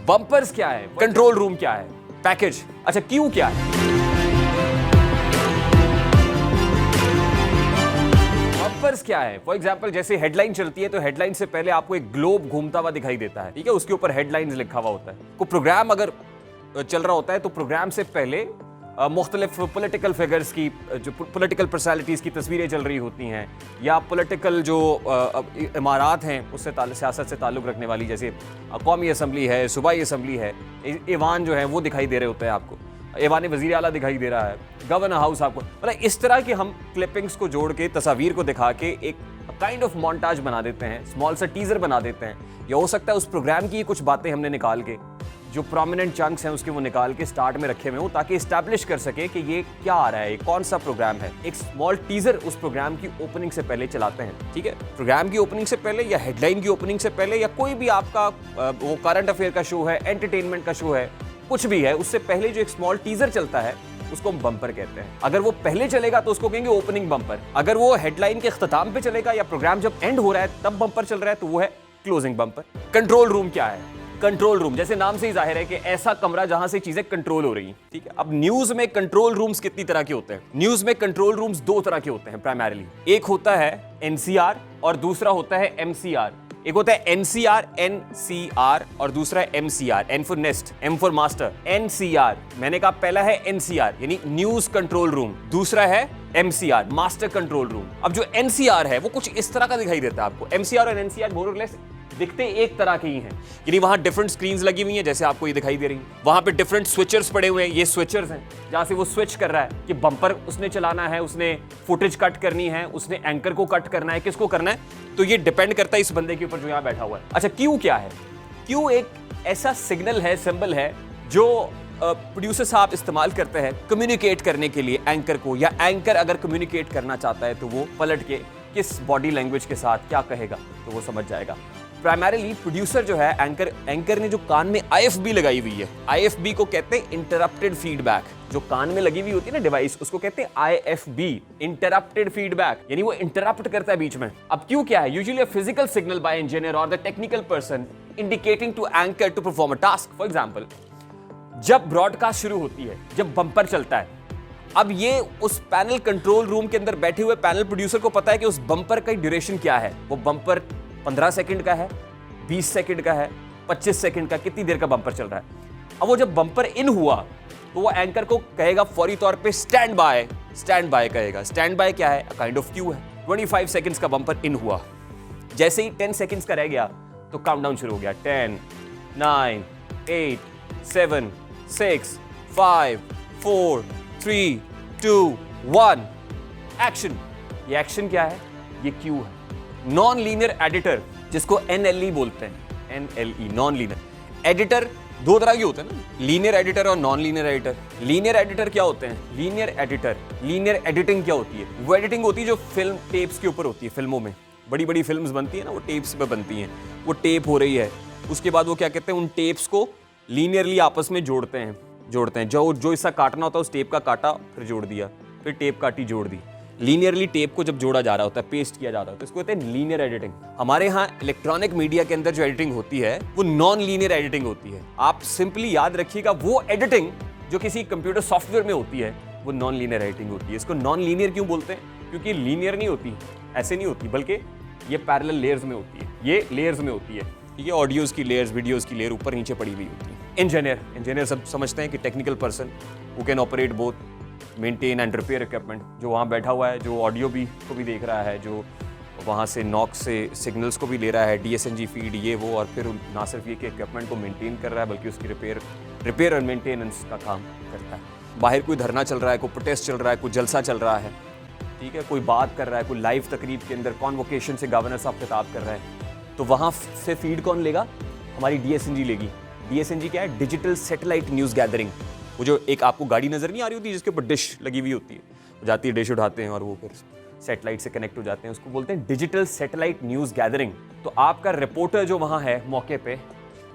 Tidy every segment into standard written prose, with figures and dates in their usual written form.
Bumpers क्या है, control room क्या है, पैकेज, अच्छा क्यू क्या है। बम्पर्स क्या है, फॉर एग्जाम्पल जैसे हेडलाइन चलती है तो हेडलाइन से पहले आपको एक ग्लोब घूमता हुआ दिखाई देता है, ठीक है, उसके ऊपर हेडलाइंस लिखा हुआ होता है। कोई प्रोग्राम अगर चल रहा होता है तो प्रोग्राम से पहले मुख्तलिफ पॉलिटिकल फिगर्स की, जो पॉलिटिकल पर्सनालिटीज़ की तस्वीरें चल रही होती हैं, या पॉलिटिकल जो इमारात हैं उससे सियासत से ताल्लुक़ रखने वाली, जैसे कौमी असम्बली है, सूबाई असम्बली है, ईवान जो है वो दिखाई दे रहे होते हैं आपको, ऐवान वज़ीर आला दिखाई दे रहा है, गवर्नर हाउस आपको, मतलब इस तरह की हम क्लिपिंग्स को जोड़ के तस्वीर को दिखा के एक काइंड ऑफ मॉन्टाज बना देते हैं, स्मॉल सा टीजर बना देते हैं। या हो सकता है उस प्रोग्राम की कुछ बातें हमने निकाल के, जो प्रोमिनेंट चंक्स हैं उसके वो निकाल के स्टार्ट में रखे हुए हो, ताकि इस्टेब्लिश कर सके कि ये क्या आ रहा है, कौन सा प्रोग्राम है। एक स्मॉल टीजर उस प्रोग्राम की ओपनिंग से पहले चलाते हैं, ठीक है, प्रोग्राम की ओपनिंग से पहले या हेडलाइन की ओपनिंग से पहले, या कोई भी आपका वो करंट अफेयर का शो है, एंटरटेनमेंट का शो है, कुछ भी है, उससे पहले जो एक स्मॉल टीजर चलता है उसको हम बम्पर कहते हैं। अगर वो पहले चलेगा तो उसको कहेंगे ओपनिंग बम्पर। अगर वो हेडलाइन के इख्तिताम पे चलेगा या प्रोग्राम जब एंड हो रहा है तब बम्पर चल रहा है तो वो है क्लोजिंग बम्पर। कंट्रोल रूम क्या है, कंट्रोल रूम जैसे नाम से ही जाहिर है कि ऐसा कमरा जहां से चीजें कंट्रोल हो रही हैं, ठीक है। अब न्यूज में कंट्रोल रूम्स कितनी तरह के होते हैं? न्यूज में कंट्रोल रूम्स दो तरह के होते हैं प्राइमरीली। एक होता है एनसीआर और दूसरा होता है एमसीआर। एक होता है एनसीआर, एनसीआर, और दूसरा है MCR, N for nest, M for master. NCR मैंने कहा पहला है एनसीआर यानी न्यूज कंट्रोल रूम, दूसरा है एमसीआर, मास्टर कंट्रोल रूम। अब जो एनसीआर है वो कुछ इस तरह का दिखाई देता है आपको। एमसीआर और एनसीआर मोर और लेस दिखते एक तरह के ही हैं, यानी वहां डिफरेंट स्क्रीन्स लगी हुई हैं, जैसे आपको ये दिखाई दे रही हैं। वहां पे डिफरेंट स्विचर्स पड़े हुए हैं, ये स्विचर्स हैं जहां से वो स्विच कर रहा है कि बम्पर उसने चलाना है, उसने फुटेज कट करनी है, उसने एंकर को कट करना है, किसको करना है, तो ये डिपेंड करता है इस बंदे के ऊपर जो यहाँ बैठा हुआ है। अच्छा क्यू क्या है? क्यू एक ऐसा सिग्नल है, सिंबल है, जो प्रोड्यूसर साहब इस्तेमाल करते हैं कम्युनिकेट करने के लिए एंकर को, या एंकर अगर कम्युनिकेट करना चाहता है तो वो पलट के किस बॉडी लैंग्वेज के साथ क्या कहेगा तो वो समझ जाएगा। प्राइमरीली प्रोड्यूसर जो है, एंकर ने जो कान में आईएफबी लगाई हुई है, आईएफबी को कहते हैं इंटरप्टेड फीडबैक। जो कान में लगी हुई होती है ना डिवाइस, उसको कहते हैं आईएफबी, इंटरप्टेड फीडबैक, यानी वो इंटरप्ट करता है बीच में। अब क्यों क्या है? Usually a physical signal by engineer or the technical person indicating to anchor to perform a task. For example जब ब्रॉडकास्ट शुरू होती है, जब बम्पर चलता है, अब ये उस पैनल कंट्रोल रूम के अंदर बैठे हुए पैनल प्रोड्यूसर को पता है कि उस बम्पर का ड्यूरेशन क्या है। वो बम्पर 15 सेकंड का है, 20 सेकंड का है, 25 सेकंड का, कितनी देर का बम्पर चल रहा है। अब वो जब बम्पर इन हुआ तो वो एंकर को कहेगा फौरी तौर पे स्टैंड बाय कहेगा। स्टैंड बाय क्या है? काइंड ऑफ क्यू है। 25 सेकंड्स का बम्पर इन हुआ, जैसे ही 10 सेकंड्स का रह गया तो काउंटडाउन शुरू हो गया। 10, 9, 8, 7, 6, 5, 4, 3, 2, 1, एक्शन। ये एक्शन क्या है? ये क्यू है। नॉन लीनियर एडिटर, जिसको एनएलई बोलते हैं, एनएलई नॉन लीनियर एडिटर। दो तरह के होते हैं ना, लीनियर एडिटर और non linear editor. Linear editor क्या होते हैं? लीनियर एडिटिंग क्या होती है? वो एडिटिंग होती है जो फिल्म टेप्स के ऊपर होती है। फिल्मों में बड़ी बड़ी फिल्म्स बनती है ना, वो टेप्स पे बनती हैं। वो टेप हो रही है, उसके बाद वो क्या कहते हैं, उन टेप्स को लीनियरली आपस में जोड़ते हैं। जो हिस्सा काटना होता है उस टेप का काटा, फिर जोड़ दिया, फिर टेप काटी, जोड़ दी। लीनियरली टेप को जब जोड़ा जा रहा होता है, पेस्ट किया जाता है, तो इसको कहते हैं लीनियर एडिटिंग। हमारे यहाँ इलेक्ट्रॉनिक मीडिया के अंदर जो एडिटिंग होती है वो नॉन लीनियर एडिटिंग होती है। आप सिंपली याद रखिएगा, वो एडिटिंग जो किसी कंप्यूटर सॉफ्टवेयर में होती है वो नॉन लीनियर एडिटिंग होती है। इसको नॉन लीनियर क्यों बोलते हैं? क्योंकि लीनियर नहीं होती, ऐसे नहीं होती, बल्कि ये पैरेलल लेयर्स में होती है, ये लेयर्स में होती है। ये ऑडियोज की लेयर्स, वीडियोज की लेयर ऊपर नीचे पड़ी हुई होती है। इंजीनियर सब समझते हैं कि technical person who can operate both maintain and repair equipment, जो वहाँ बैठा हुआ है, जो ऑडियो को भी देख रहा है, जो वहाँ से नॉक से सिग्नल्स को भी ले रहा है, डीएसएनजी फीड, ये वो, और फिर ना सिर्फ ये कि इक्विपमेंट को मेंटेन कर रहा है बल्कि उसकी रिपेयर और मेंटेनेंस का काम करता है। बाहर कोई धरना चल रहा है, कोई प्रोटेस्ट चल रहा है, कोई जलसा चल रहा है, ठीक है, कोई बात कर रहा है, कोई लाइव तकरीब के अंदर कॉन्वोकेशन से गवर्नर साहब खिताब कर रहे हैं, तो वहाँ से फीड कौन लेगा? हमारी डीएसएनजी लेगी। डीएसएनजी क्या है? Digital satellite news gathering. वो जो एक आपको गाड़ी नजर नहीं आ रही होती जिसके ऊपर डिश लगी हुई होती है, वो जाती है, डिश उठाते हैं और वो फिर सैटेलाइट से कनेक्ट हो जाते हैं, उसको बोलते हैं डिजिटल सैटेलाइट न्यूज़ गैदरिंग। तो आपका रिपोर्टर जो वहाँ है मौके पे,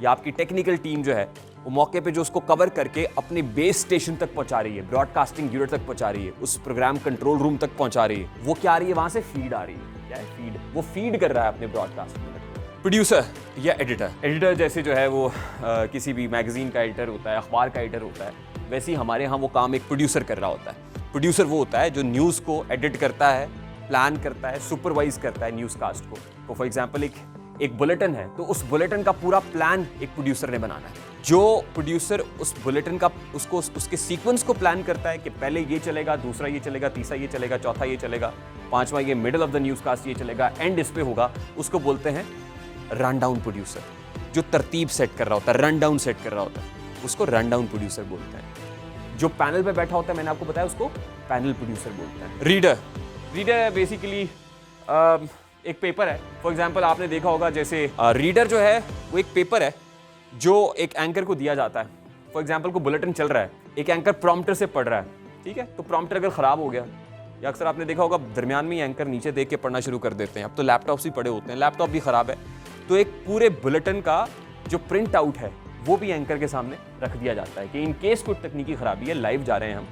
या आपकी टेक्निकल टीम जो है वो मौके पे जो उसको कवर करके अपने बेस स्टेशन तक पहुंचा रही है, ब्रॉडकास्टिंग यूनिट तक पहुंचा रही है, उस प्रोग्राम कंट्रोल रूम तक पहुंचा रही है, वो क्या आ रही है? वहां से फीड आ रही है। क्या है फीड? वो फीड कर रहा है अपने ब्रॉडकास्ट यूनिट को। प्रोड्यूसर या एडिटर। एडिटर जैसे जो है वो किसी भी मैगजीन का एडिटर होता है, अखबार का एडिटर होता है, वैसे ही हमारे यहाँ वो काम एक प्रोड्यूसर कर रहा होता है। प्रोड्यूसर वो होता है जो न्यूज़ को एडिट करता है, प्लान करता है, सुपरवाइज करता है न्यूज़ कास्ट को। तो फॉर एग्जाम्पल एक बुलेटिन है तो उस बुलेटिन का पूरा प्लान एक प्रोड्यूसर ने बनाना है। जो प्रोड्यूसर उस बुलेटिन का उसके सीक्वेंस को प्लान करता है कि पहले ये चलेगा, दूसरा ये चलेगा, तीसरा ये चलेगा, चौथा ये चलेगा, पांचवा ये middle of the newscast ये चलेगा, एंड इस पे होगा, उसको बोलते हैं रन डाउन प्रोड्यूसर। जो तरतीब सेट कर रहा होता है, रन डाउन सेट कर रहा होता है, उसको रन डाउन प्रोड्यूसर बोलते हैं। जो पैनल पे बैठा होता है, मैंने आपको बताया, उसको पैनल प्रोड्यूसर बोलते हैं। रीडर बेसिकली एक पेपर है। फॉर एग्जाम्पल आपने देखा होगा जैसे रीडर जो है वो एक पेपर है जो एक एंकर को दिया जाता है। फॉर एग्जाम्पल को बुलेटिन चल रहा है, एक एंकर प्रॉम्प्टर से पढ़ रहा है, ठीक है, तो प्रॉम्प्टर अगर खराब हो गया, या अक्सर आपने देखा होगा दरमियान में ही एंकर नीचे देख के पढ़ना शुरू कर देते हैं, अब तो लैपटॉप्स भी पड़े होते हैं, लैपटॉप भी खराब है, तो एक पूरे बुलेटिन का जो प्रिंट आउट है वो भी एंकर के सामने रख दिया जाता है कि इन केस कोई तकनीकी खराबी है, लाइव जा रहे हैं हम,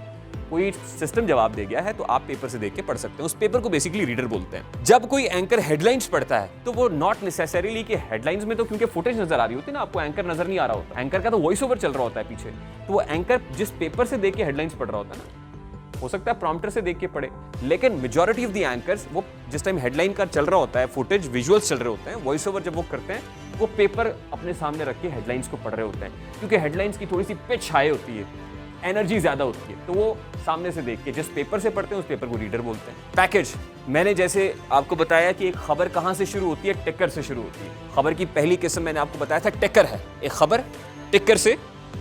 कोई सिस्टम जवाब दे गया है तो आप पेपर से देख के पढ़ सकते हैं। उस पेपर को बेसिकली रीडर बोलते हैं। जब कोई एंकर हेडलाइंस पढ़ता है तो वो नॉट नेसेसरीली कि हेडलाइंस में तो क्योंकि फुटेज नजर आ रही होती है ना, आपको एंकर नजर नहीं आ रहा होता, एंकर का तो वॉइस ओवर चल रहा होता है पीछे, तो वो एंकर जिस पेपर से देख के हेडलाइंस पढ़ रहा होता है ना, हो सकता है प्रॉम्प्टर से देख के पढ़े, लेकिन मेजॉरिटी ऑफ द एंकर्स वो जिस टाइम हेडलाइन का चल रहा होता है, फुटेज विजुअल्स चल रहे होते हैं, वॉइस ओवर जब वो करते हैं, वो पेपर अपने सामने रख के हेडलाइंस को पढ़ रहे होते हैं, क्योंकि हेडलाइंस की थोड़ी सी पिच हाई होती है, एनर्जी ज्यादा होती है, तो वो सामने से देख के जिस पेपर से पढ़ते हैं उस पेपर को रीडर बोलते हैं। पैकेज, मैंने जैसे आपको बताया कि एक खबर कहां से शुरू होती है, टिकर से शुरू होती है। खबर की पहली किस्म मैंने आपको बताया था टिकर है, एक खबर टिकर से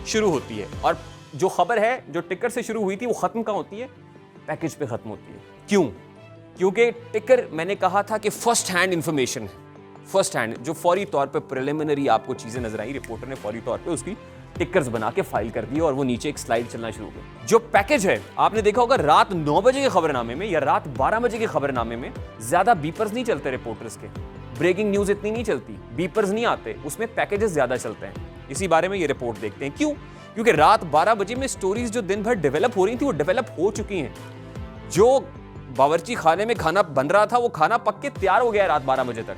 शुरू होती है, और जो खबर है जो टिकर से शुरू हुई थी वो खत्म कहां होती है, पैकेज पे खत्म होती है। क्यों? क्योंकि टिकर मैंने कहा था कि फर्स्ट हैंड इंफॉर्मेशन है, फर्स्ट हैंड जो फौरी तौर पे प्रिलिमिनरी आपको चीजें नजर आई, रिपोर्टर ने फौरी तौर पे उसकी टिकर्स बना के फाइल कर दिए और वो नीचे एक स्लाइड चलना शुरू हो गई। जो पैकेज है, आपने देखा होगा रात 9 बजे के खबरनामे में या रात 12 बजे के खबरनामे में ज्यादा बीपर्स नहीं चलते रिपोर्टर्स के, ब्रेकिंग न्यूज इतनी नहीं चलती, बीपर्स नहीं आते, उसमें पैकेजेस ज्यादा चलते हैं। इसी बारे में ये रिपोर्ट देखते हैं। क्यों? क्योंकि रात 12 बजे में स्टोरीज जो दिन भर डेवलप हो रही थी वो डेवलप हो चुकी हैं। जो बावर्ची खाने में खाना बन रहा था वो खाना पक के तैयार हो गया रात 12 बजे तक,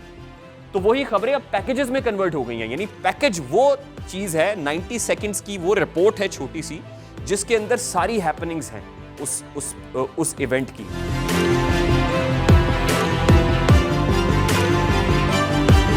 तो वही खबरें अब पैकेजेस में कन्वर्ट हो गई हैं। यानी पैकेज वो चीज है, 90 सेकंड्स की वो रिपोर्ट है छोटी सी, जिसके अंदर सारी हैपनिंग्स हैं उस इवेंट की।